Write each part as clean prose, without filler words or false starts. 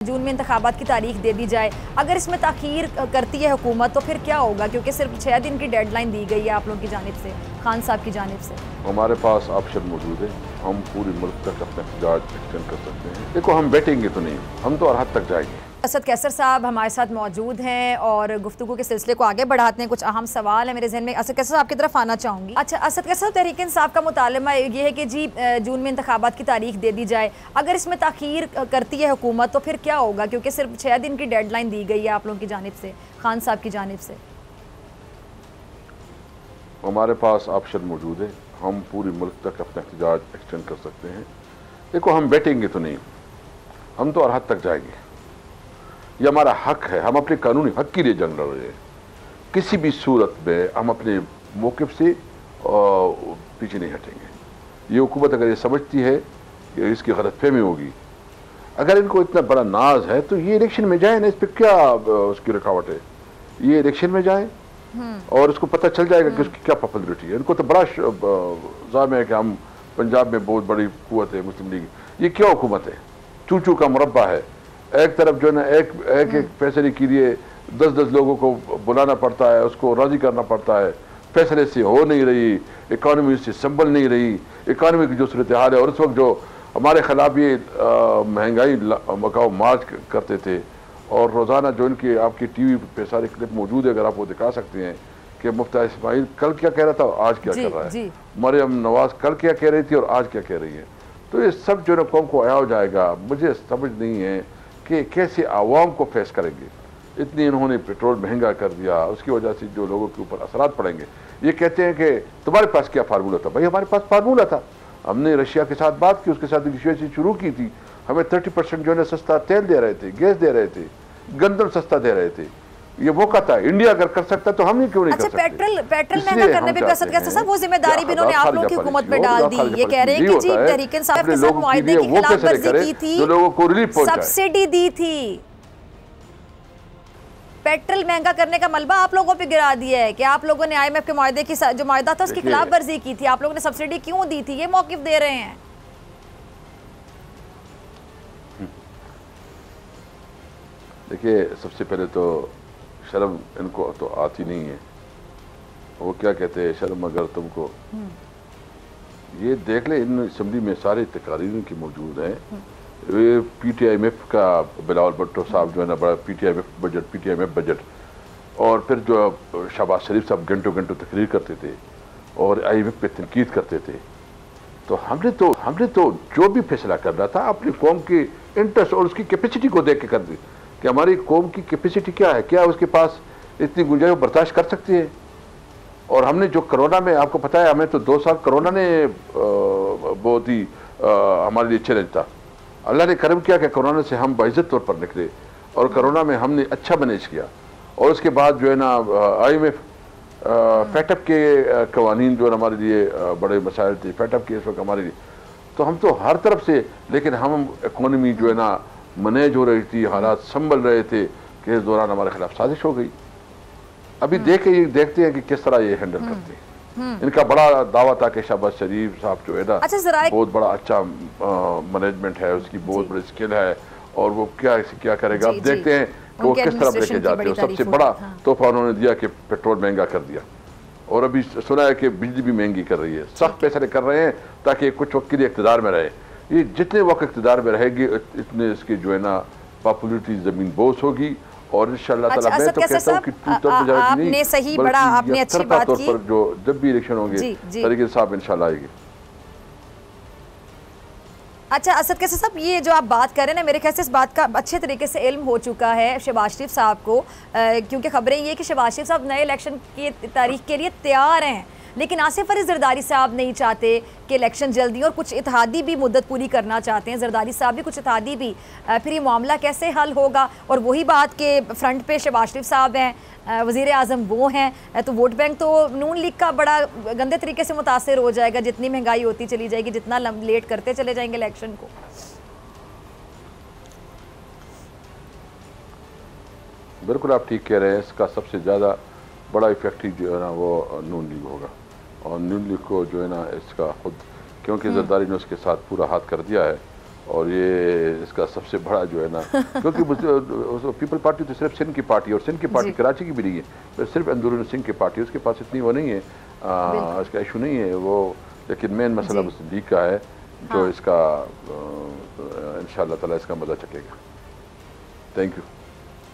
जून में इंतखाबात की तारीख दे दी जाए, अगर इसमें ताख़ीर करती है हुकूमत तो फिर क्या होगा? क्योंकि सिर्फ 6 दिन की डेडलाइन दी गई है आप लोगों की जानिब से, खान साहब की जानिब से। हमारे पास ऑप्शन मौजूद है, हम पूरे मुल्क तक अपना एहतजाज एक्सटेंड कर सकते हैं। देखो, हम बैठेंगे तो नहीं, हम तो हर हद तक जाएंगे। असद कैसर साहब हमारे साथ मौजूद हैं और गुफ्तगू के सिलसिले को आगे बढ़ाते हैं। कुछ अहम सवाल है मेरे जहन में। असद कैसर साहब आपकी तरफ आना चाहूँगी। अच्छा, असद कैसर साहब, तहरीक इंसाफ का मुतालबा ये है कि जी जून में इंतखाबात की तारीख दे दी जाए, अगर इसमें ताख़ीर करती है हुकूमत तो फिर क्या होगा? क्योंकि सिर्फ 6 दिन की डेडलाइन दी गई है आप लोगों की जानिब से, खान साहब की जानिब से। हमारे पास ऑप्शन मौजूद है, हम पूरे मुल्क तक अपना एहतजाज एक्सटेंड कर सकते हैं। देखो, हम बैठेंगे तो नहीं, हम तो हर हद तक जाएंगे। ये हमारा हक है, हम अपने कानूनी हक के लिए जंग लड़ रहे हैं। किसी भी सूरत में हम अपने मौक़िफ़ से पीछे नहीं हटेंगे। ये हुकूमत अगर ये समझती है कि इसकी गलतफहमी होगी, अगर इनको इतना बड़ा नाज है तो ये इलेक्शन में जाए ना, इस पर क्या उसकी रुकावट है? ये इलेक्शन में जाए और उसको पता चल जाएगा कि उसकी क्या पॉपुलरिटी है। इनको तो बड़ा ज़ाम है कि हम पंजाब में बहुत बड़ी कुव्वत है मुस्लिम लीग। ये क्या हुकूमत है? चूचू का मुरब्बा है। एक तरफ जो है ना, एक फैसले के लिए 10-10 लोगों को बुलाना पड़ता है, उसको राजी करना पड़ता है। फैसले से हो नहीं रही, इकानमी से संभल नहीं रही, इकानमी की जो सूरत हाल है। और उस वक्त जो हमारे खिलाफ ये महंगाई मकाओ मार्च करते थे, और रोज़ाना जो इनकी आपकी टीवी पे सारे क्लिप मौजूद है, अगर आप वो दिखा सकते हैं कि मुफ्ती इस्माइल कल क्या कह रहा था और आज क्या कर रहा है, मरियम नवाज कल क्या कह रही थी और आज क्या कह रही है। तो ये सब जो है कौम को आया हो जाएगा। मुझे समझ नहीं है कि कैसे आवाम को फेस करेंगे। इतनी इन्होंने पेट्रोल महंगा कर दिया, उसकी वजह से जो लोगों के ऊपर असरात पड़ेंगे। ये कहते हैं कि तुम्हारे पास क्या फार्मूला था? भाई, हमारे पास फार्मूला था। हमने रशिया के साथ बात की, उसके साथ नेगोशिएशन शुरू की थी। हमें 30% जो है सस्ता तेल दे रहे थे, गैस दे रहे थे, गंदम सस्ता दे रहे थे। ये मौका था, इंडिया अगर कर सकता तो हम क्यों नहीं कर सकते? पेट्रोल महंगा करने पे असद कैसर साहब वो जिम्मेदारी भी इन्होंने आप लोगों की हुकूमत पे डाल दी। ये कह रहे हैं कि जी तहरीक इंसाफ के साथ मुआहदे की खिलाफवर्जी की थी, जो लोगों को रिलीफ पहुंचाए, सब्सिडी दी थी। पेट्रोल महंगा करने का मलबा आप लोगों पे गिरा दिया है कि आप लोगों ने IMF के मुआहदे की जो मुआहदा था उसकी खिलाफ वर्जी की थी। आप लोगों ने सब्सिडी क्यों दी थी? ये मौकिफ दे रहे हैं। देखिए, सबसे पहले तो शर्म इनको तो आती नहीं है। वो क्या कहते हैं, शर्म अगर तुमको, ये देख ले, इन असम्बली में सारे तकारीर की मौजूद हैं। ये PTIMF का बिलावल भुट्टो साहब जो है ना, बड़ा PTIMF बजट, और फिर जो शहबाज शरीफ साहब घंटों घंटों तकरीर करते थे और IMF पे तनकीद करते थे। तो हमने तो जो भी फैसला करना था अपनी कौम के इंटरेस्ट और उसकी कैपेसिटी को देख के कर दी कि हमारी कौम की कैपेसिटी क्या है, क्या उसके पास इतनी गुंजाइश बर्दाश्त कर सकती है। और हमने जो कोरोना में, आपको पता है, हमें तो 2 साल कोरोना ने बहुत ही हमारे लिए चैलेंज था। अल्लाह ने करम किया कि कोरोना से हम बाइज्जत तौर पर निकले और कोरोना में हमने अच्छा मैनेज किया। और उसके बाद जो है ना IMF फैटअप के कवानीन जो है हमारे लिए बड़े मसाइल थे। फैटअप के इस वक्त हमारे लिए, तो हम तो हर तरफ से, लेकिन हम इकोनॉमी जो है ना मैनेज हो रही थी, हालात संभल रहे थे कि इस दौरान हमारे खिलाफ साजिश हो गई। अभी देखते हैं कि किस तरह ये हैंडल करते हैं। इनका बड़ा दावा था कि शहबाज शरीफ साहब जो है ना, बहुत बड़ा अच्छा मैनेजमेंट है, उसकी बहुत बड़ी स्किल है, और वो क्या करेगा। अब देखते हैं कि वो किस तरफ लेके जाते हैं। सबसे बड़ा तोहफा उन्होंने दिया कि पेट्रोल महंगा कर दिया, और अभी सुना है कि बिजली भी महंगी कर रही है। सख्त फैसले कर रहे हैं ताकि कुछ वक्त के लिए इक़्तिदार में रहे। ये जितने वक्त इक़्तिदार में रहेगी इतने इसकी जो है ना पॉपुलरिटी ज़मीन बोस होगी। और इंशाअल्लाह ताला मैं तो कहता हूं कि आपने सही बड़ा, आपने अच्छी बात की। पर जो जब भी इलेक्शन होंगे तरीके से आप इंशाअल्लाह आएंगे। अच्छा, असद कैसर साहब, ये जो आप बात कर रहे हैं ना, मेरे ख्याल से इस बात का अच्छे तरीके से इल्म हो चुका है शहबाज शरीफ साहब को, क्योंकि खबरें ये कि शहबाज शरीफ साहब नए इलेक्शन की तारीख के लिए तैयार हैं, लेकिन आसिफ अली जरदारी साहब नहीं चाहते कि इलेक्शन जल्दी, और कुछ इत्तेहादी भी मुद्दत पूरी करना चाहते हैं, जरदारी साहब भी, कुछ इत्तेहादी भी। फिर ये मामला कैसे हल होगा? और वही बात कि फ्रंट पे शहबाज शरीफ साहब हैं, वज़ीर आज़म वो हैं, तो वोट बैंक तो नून लीग का बड़ा गंदे तरीके से मुतासर हो जाएगा जितनी महंगाई होती चली जाएगी, जितना लेट करते चले जाएंगे इलेक्शन को। बिल्कुल आप ठीक कह रहे हैं। इसका सबसे ज़्यादा बड़ा इफेक्ट ही जो है ना वो नून लीग होगा, और नून लीग को जो है ना इसका खुद, क्योंकि जरदारी ने उसके साथ पूरा हाथ कर दिया है, और ये इसका सबसे बड़ा जो है ना क्योंकि पीपल पार्टी तो सिर्फ सिंध की पार्टी है और सिंध की पार्टी कराची की भी नहीं है, तो सिर्फ अंदरून सिंह की पार्टी, उसके पास इतनी वो नहीं है, इसका इशू नहीं है वो, लेकिन मेन मसला मुस्लिम लीग का है जो इसका इंशाअल्लाह ताला इसका मजा चकेगा। Thank you.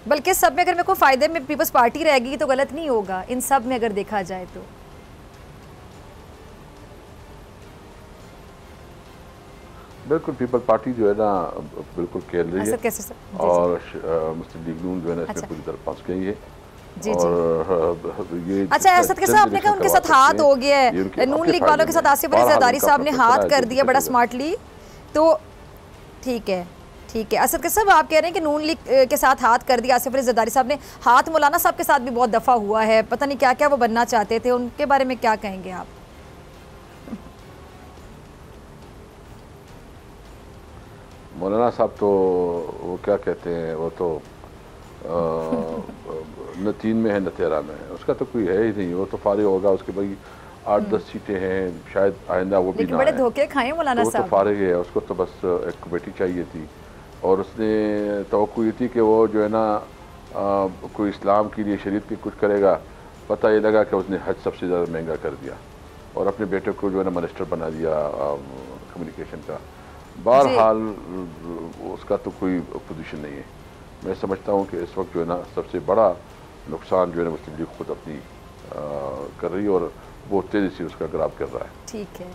बल्कि सब में अगर मेरे को फ़ायदे में पीपल्स पार्टी रहेगी तो गलत नहीं होगा, इन सब में अगर देखा जाए तो। बिल्कुल पीपल पार्टी जो है ना बिल्कुल खेल रही है कैसे सर? और मुस्लिम लीग नून जो है ना इसमें पूरी तरह फंस गई है। जी और ये अच्छा असद के साहब आपने कहा उनके साथ हाथ हो गया है, नून लीग वालों के साथ आसिफ अली जरदारी साहब ने हाथ कर दिया बड़ा स्मार्टली, तो ठीक है ठीक है। असद के साहब आप कह रहे हैं कि नून लीग के साथ हाथ कर दिया आसिफ अली जरदारी साहब ने, हाथ मौलाना साहब के साथ भी बहुत दफ़ा हुआ है, पता नहीं क्या क्या वो बनना चाहते थे, उनके बारे में क्या कहेंगे आप? मौलाना साहब तो वो क्या कहते हैं, वो तो न 3 में है न 13 में है, उसका तो कोई है ही नहीं, वो तो फारिग होगा, उसके भाई 8-10 सीटें हैं, शायद आइंदा वो भी ना बड़े धोखे खाए मौलाना साहब, तो फारिग है, उसको तो बस एक कमेटी चाहिए थी और उसने तवक्को ये थी कि वो जो है ना कोई इस्लाम के लिए शरीयत की कुछ करेगा, पता ये लगा कि उसने हज सबसे ज़्यादा महंगा कर दिया और अपने बेटे को जो है ना मिनिस्टर बना दिया कम्युनिकेशन का। बहरहाल उसका तो कोई पोजीशन नहीं है। मैं समझता हूँ कि इस वक्त जो है ना सबसे बड़ा नुकसान जो है ना मुस्लिम लीग खुद अपनी कर रही है और बहुत तेज़ी से उसका ग्राफ कर रहा है। ठीक है।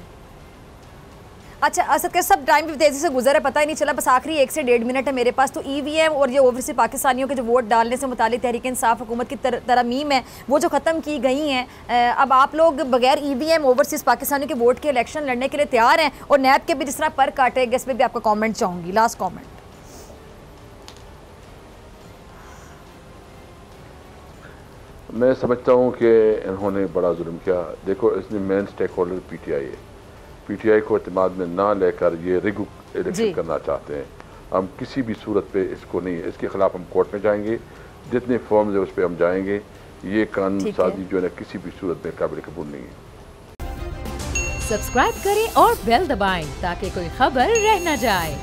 अच्छा असद के सब टाइम भी तेज़ी से गुजरा, पता ही नहीं चला, बस आखिरी 1 से 1.5 मिनट है मेरे पास। तो EVM और ये ओवरसीज पाकिस्तानियों के जो वोट डालने से मुतालिक तहरीक इंसाफ हुकूमत की तरमीम है वो जो ख़त्म की गई हैं, अब आप लोग बगैर EVM ओवरसीज पाकिस्तानियों के वोट के इलेक्शन लड़ने के लिए तैयार हैं? और नैब के भी जिस तरह पर काटेगा, इस पर भी आपका कॉमेंट चाहूँगी, लास्ट कॉमेंट। मैं समझता हूँ कि इन्होंने बड़ा जुल्म किया। देखो इसने मेन स्टेक होल्डर PTI है, PTI को एतमाद में ना लेकर ये रिगू इलेक्शन करना चाहते हैं। हम किसी भी सूरत पे इसको नहीं, इसके खिलाफ हम कोर्ट में जाएंगे, जितने फॉर्म्स है उस पर हम जाएंगे। ये कानून साजी जो है ना किसी भी सूरत में काबिल कबूल नहीं है। सब्सक्राइब करें और बेल दबाएं ताकि कोई खबर रह न जाए।